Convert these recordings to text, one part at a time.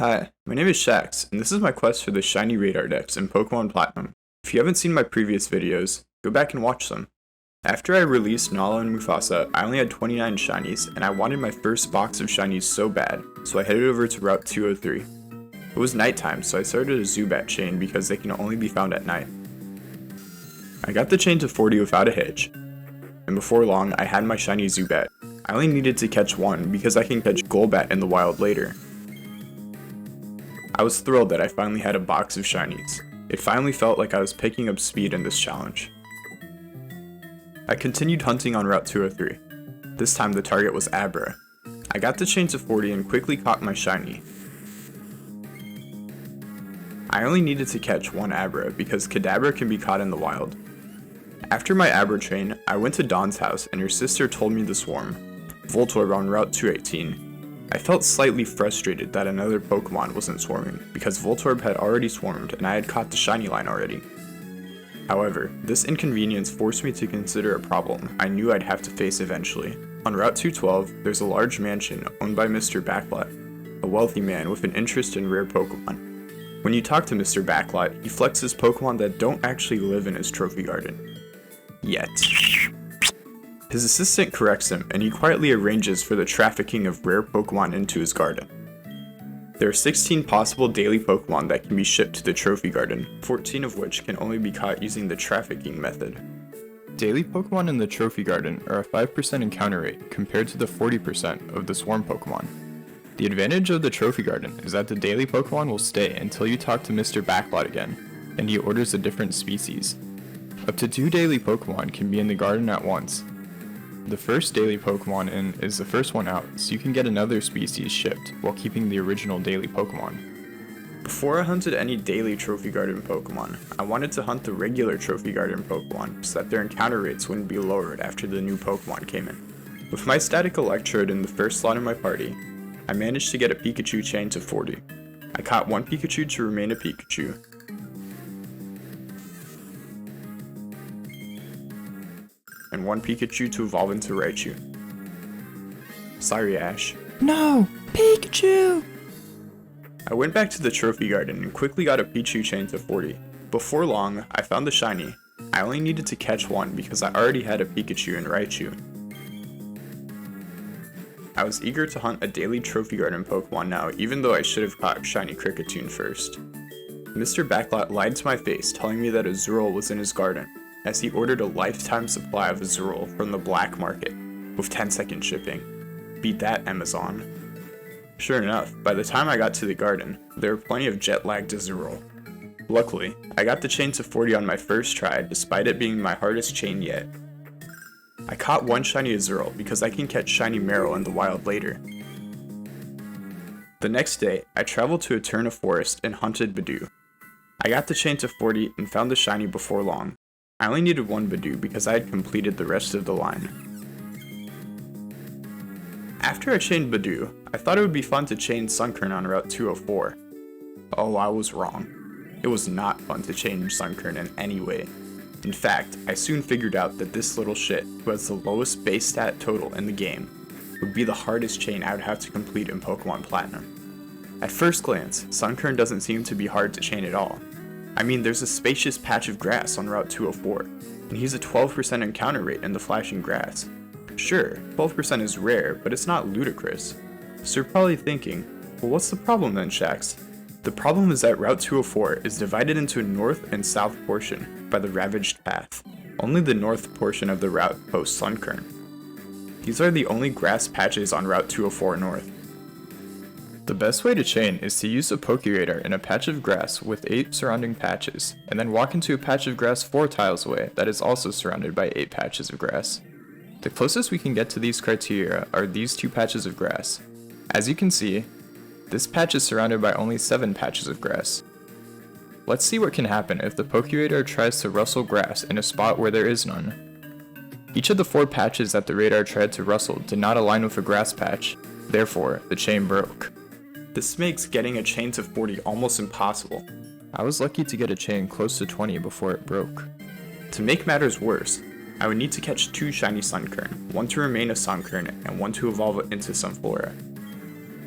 Hi, my name is Shax, and this is my quest for the shiny radar decks in Pokemon Platinum. If you haven't seen my previous videos, go back and watch them. After I released Nala and Mufasa, I only had 29 shinies, and I wanted my first box of shinies so bad, so I headed over to Route 203. It was nighttime, so I started a Zubat chain because they can only be found at night. I got the chain to 40 without a hitch, and before long, I had my shiny Zubat. I only needed to catch one because I can catch Golbat in the wild later. I was thrilled that I finally had a box of shinies. It finally felt like I was picking up speed in this challenge. I continued hunting on Route 203. This time the target was Abra. I got the chain to 40 and quickly caught my shiny. I only needed to catch one Abra because Kadabra can be caught in the wild. After my Abra train, I went to Dawn's house and her sister told me to swarm Voltorb on Route 218. I felt slightly frustrated that another Pokemon wasn't swarming, because Voltorb had already swarmed and I had caught the shiny line already. However, this inconvenience forced me to consider a problem I knew I'd have to face eventually. On Route 212, there's a large mansion owned by Mr. Backlot, a wealthy man with an interest in rare Pokemon. When you talk to Mr. Backlot, he flexes Pokemon that don't actually live in his trophy garden. Yet. His assistant corrects him, and he quietly arranges for the trafficking of rare Pokemon into his garden. There are 16 possible daily Pokemon that can be shipped to the trophy garden, 14 of which can only be caught using the trafficking method. Daily Pokemon in the trophy garden are a 5% encounter rate compared to the 40% of the swarm Pokemon. The advantage of the trophy garden is that the daily Pokemon will stay until you talk to Mr. Backlot again, and he orders a different species. Up to 2 daily Pokemon can be in the garden at once. The first daily Pokemon in is the first one out, so you can get another species shipped while keeping the original daily Pokemon. Before I hunted any daily Trophy Garden Pokemon, I wanted to hunt the regular Trophy Garden Pokemon so that their encounter rates wouldn't be lowered after the new Pokemon came in. With my Static Electrode in the first slot in my party, I managed to get a Pikachu chain to 40. I caught one Pikachu to remain a Pikachu, and one Pikachu to evolve into Raichu. Sorry, Ash. No! Pikachu! I went back to the trophy garden and quickly got a Pichu chain to 40. Before long, I found the shiny. I only needed to catch one because I already had a Pikachu and Raichu. I was eager to hunt a daily trophy garden Pokemon now, even though I should have caught shiny Kricketune first. Mr. Backlot lied to my face, telling me that Azurill was in his garden, as he ordered a lifetime supply of Azurill from the black market, with 10-second shipping. Beat that, Amazon. Sure enough, by the time I got to the garden, there were plenty of jet-lagged Azurill. Luckily, I got the chain to 40 on my first try, despite it being my hardest chain yet. I caught one shiny Azurill because I can catch shiny Marill in the wild later. The next day, I traveled to Eterna Forest and hunted Budew. I got the chain to 40 and found the shiny before long. I only needed one Budew because I had completed the rest of the line. After I chained Budew, I thought it would be fun to chain Sunkern on Route 204. Oh, I was wrong. It was not fun to chain Sunkern in any way. In fact, I soon figured out that this little shit, who has the lowest base stat total in the game, would be the hardest chain I would have to complete in Pokemon Platinum. At first glance, Sunkern doesn't seem to be hard to chain at all. I mean, there's a spacious patch of grass on Route 204, and he's a 12% encounter rate in the flashing grass. Sure, 12% is rare, but it's not ludicrous. So you're probably thinking, well, what's the problem then, Shax? The problem is that Route 204 is divided into a north and south portion by the Ravaged Path. Only the north portion of the route hosts Sunkern. These are the only grass patches on Route 204 North. The best way to chain is to use a Pokeradar in a patch of grass with 8 surrounding patches, and then walk into a patch of grass 4 tiles away that is also surrounded by 8 patches of grass. The closest we can get to these criteria are these 2 patches of grass. As you can see, this patch is surrounded by only 7 patches of grass. Let's see what can happen if the Pokeradar tries to rustle grass in a spot where there is none. Each of the 4 patches that the radar tried to rustle did not align with a grass patch, therefore the chain broke. This makes getting a chain to 40 almost impossible. I was lucky to get a chain close to 20 before it broke. To make matters worse, I would need to catch 2 shiny Sunkern, one to remain a Sunkern and one to evolve into Sunflora.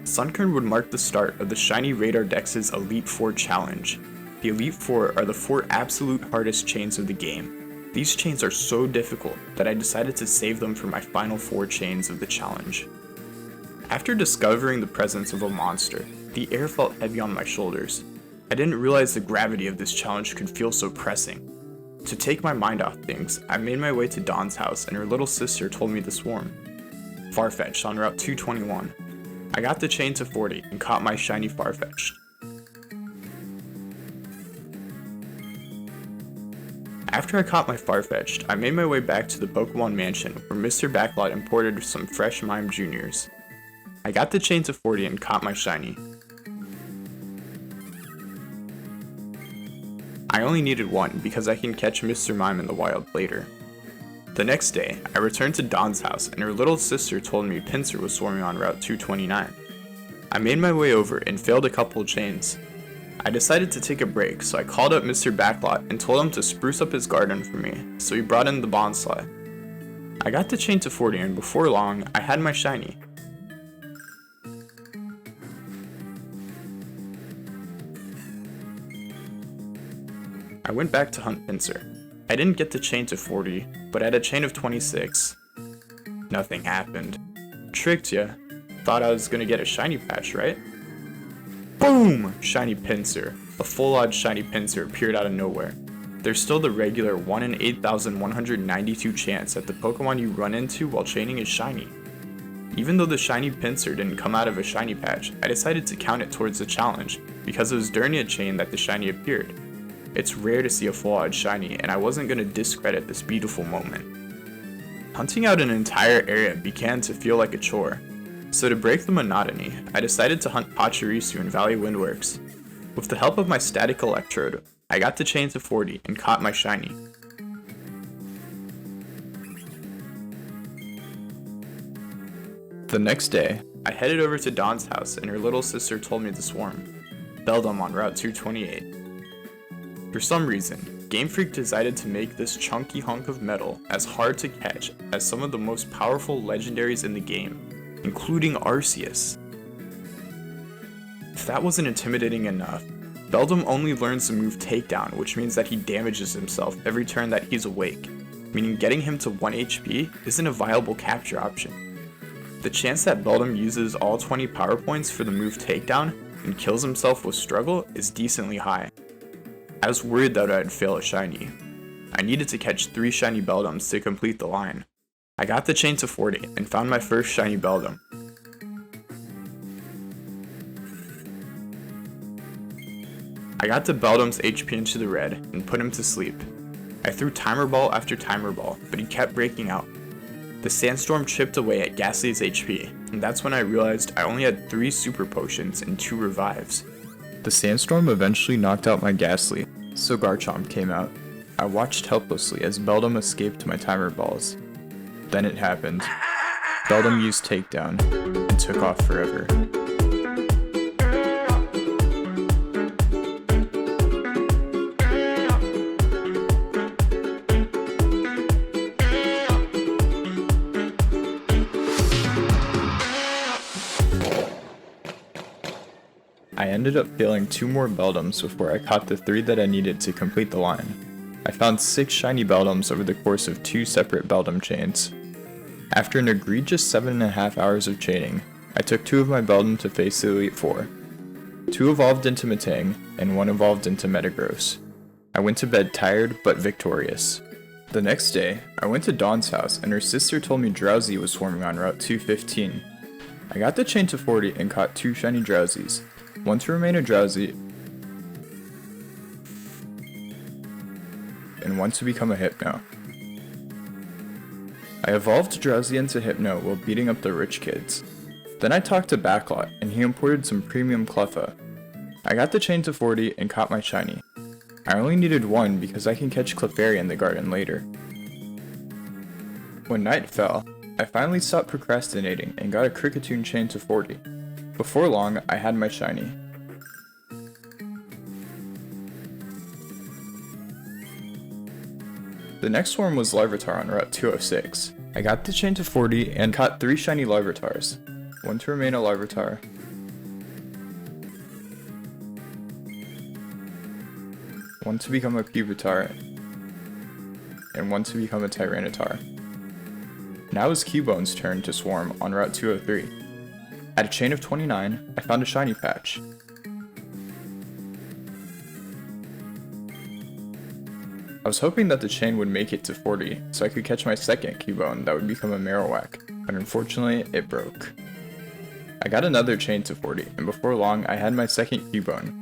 Sunkern would mark the start of the Shiny Radar Dex's Elite Four challenge. The Elite Four are the 4 absolute hardest chains of the game. These chains are so difficult that I decided to save them for my final 4 chains of the challenge. After discovering the presence of a monster, the air felt heavy on my shoulders. I didn't realize the gravity of this challenge could feel so pressing. To take my mind off things, I made my way to Dawn's house and her little sister told me the swarm. Farfetch'd on Route 221. I got the chain to 40 and caught my shiny Farfetch'd. After I caught my Farfetch'd, I made my way back to the Pokemon Mansion where Mr. Backlot imported some fresh Mime Juniors. I got the chain to 40 and caught my shiny. I only needed 1 because I can catch Mr. Mime in the wild later. The next day, I returned to Dawn's house and her little sister told me Pinsir was swarming on Route 229. I made my way over and failed a couple chains. I decided to take a break, so I called up Mr. Backlot and told him to spruce up his garden for me, so he brought in the Bonsly. I got the chain to 40 and before long, I had my shiny. I went back to hunt Pinsir. I didn't get the chain to 40, but I had a chain of 26. Nothing happened. Tricked ya. Thought I was gonna get a shiny patch, right? Boom! Shiny Pinsir. A full-odd shiny Pinsir appeared out of nowhere. There's still the regular 1 in 8,192 chance that the Pokemon you run into while chaining is shiny. Even though the shiny Pinsir didn't come out of a shiny patch, I decided to count it towards the challenge, because it was during a chain that the shiny appeared. It's rare to see a full-odd shiny, and I wasn't going to discredit this beautiful moment. Hunting out an entire area began to feel like a chore, so to break the monotony, I decided to hunt Pachirisu in Valley Windworks. With the help of my static electrode, I got the chain to 40 and caught my shiny. The next day, I headed over to Dawn's house and her little sister told me the swarm. Beldum on Route 228. For some reason, Game Freak decided to make this chunky hunk of metal as hard to catch as some of the most powerful legendaries in the game, including Arceus. If that wasn't intimidating enough, Beldum only learns the move Takedown, which means that he damages himself every turn that he's awake, meaning getting him to 1 HP isn't a viable capture option. The chance that Beldum uses all 20 power points for the move Takedown and kills himself with struggle is decently high. I was worried that I'd fail a shiny. I needed to catch 3 shiny Beldums to complete the line. I got the chain to 40 and found my first shiny Beldum. I got the Beldum's HP into the red and put him to sleep. I threw Timer Ball after Timer Ball, but he kept breaking out. The Sandstorm chipped away at Ghastly's HP, and that's when I realized I only had 3 Super Potions and 2 Revives. The Sandstorm eventually knocked out my Ghastly, so Garchomp came out. I watched helplessly as Beldum escaped my Timer Balls. Then it happened. Beldum used Takedown and took off forever. I ended up failing 2 more Beldums before I caught the 3 that I needed to complete the line. I found 6 shiny Beldums over the course of 2 separate Beldum chains. After an egregious 7.5 hours of chaining, I took 2 of my Beldum to face the Elite Four. 2 evolved into Metang, and 1 evolved into Metagross. I went to bed tired but victorious. The next day, I went to Dawn's house and her sister told me Drowsy was swarming on Route 215. I got the chain to 40 and caught 2 shiny Drowsies. 1 to remain a Drowsy, and 1 to become a Hypno. I evolved Drowsy into Hypno while beating up the rich kids. Then I talked to Backlot, and he imported some premium Cleffa. I got the chain to 40 and caught my shiny. I only needed 1 because I can catch Clefairy in the garden later. When night fell, I finally stopped procrastinating and got a Kricketune chain to 40. Before long, I had my shiny. The next swarm was Larvitar on Route 206. I got the chain to 40 and caught 3 shiny Larvitars. 1 to remain a Larvitar, one to become a Pupitar, and one to become a Tyranitar. Now it's Cubone's turn to swarm on Route 203. At a chain of 29, I found a shiny patch. I was hoping that the chain would make it to 40, so I could catch my second Cubone that would become a Marowak, but unfortunately, it broke. I got another chain to 40, and before long, I had my second Cubone.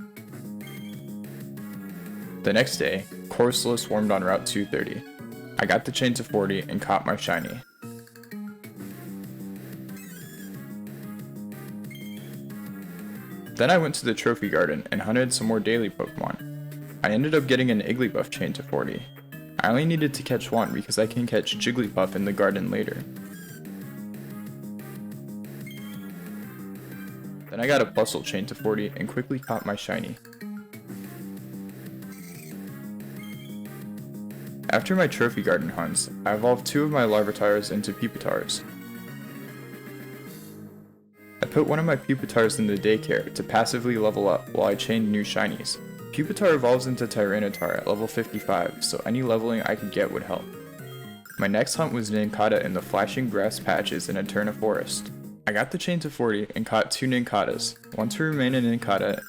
The next day, Corsola swarmed on Route 230. I got the chain to 40 and caught my shiny. Then I went to the trophy garden and hunted some more daily Pokemon. I ended up getting an Igglybuff chain to 40. I only needed to catch one because I can catch Jigglypuff in the garden later. Then I got a Bustle chain to 40 and quickly caught my shiny. After my trophy garden hunts, I evolved 2 of my Larvitars into Pupitars. I put one of my Pupitars in the daycare to passively level up while I chained new shinies. Pupitar evolves into Tyranitar at level 55, so any leveling I could get would help. My next hunt was Nincada in the flashing grass patches in Eterna Forest. I got the chain to 40 and caught 2 Nincadas, one to remain a Nincada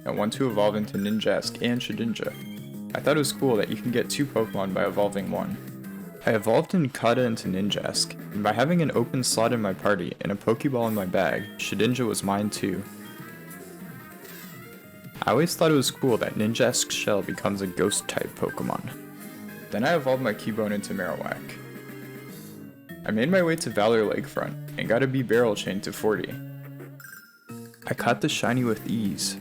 and one to evolve into Ninjask and Shedinja. I thought it was cool that you can get 2 Pokemon by evolving one. I evolved Nincada into Ninjask, and by having an open slot in my party and a Pokeball in my bag, Shedinja was mine too. I always thought it was cool that Ninjask's shell becomes a ghost-type Pokemon. Then I evolved my Cubone into Marowak. I made my way to Valor Lakefront, and got a B Barrel chain to 40. I caught the shiny with ease.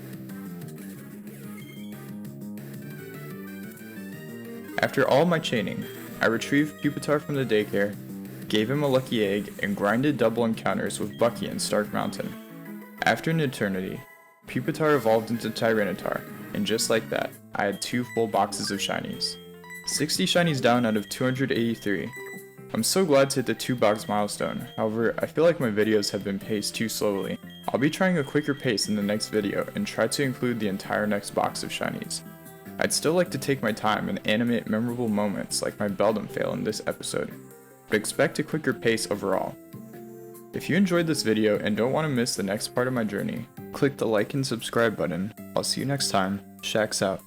After all my chaining, I retrieved Pupitar from the daycare, gave him a lucky egg, and grinded double encounters with Bucky in Stark Mountain. After an eternity, Pupitar evolved into Tyranitar, and just like that, I had 2 full boxes of shinies. 60 shinies down out of 283. I'm so glad to hit the 2-box milestone, however, I feel like my videos have been paced too slowly. I'll be trying a quicker pace in the next video and try to include the entire next box of shinies. I'd still like to take my time and animate memorable moments like my beldum fail in this episode, but expect a quicker pace overall. If you enjoyed this video and don't want to miss the next part of my journey, click the like and subscribe button. I'll see you next time. Shax out.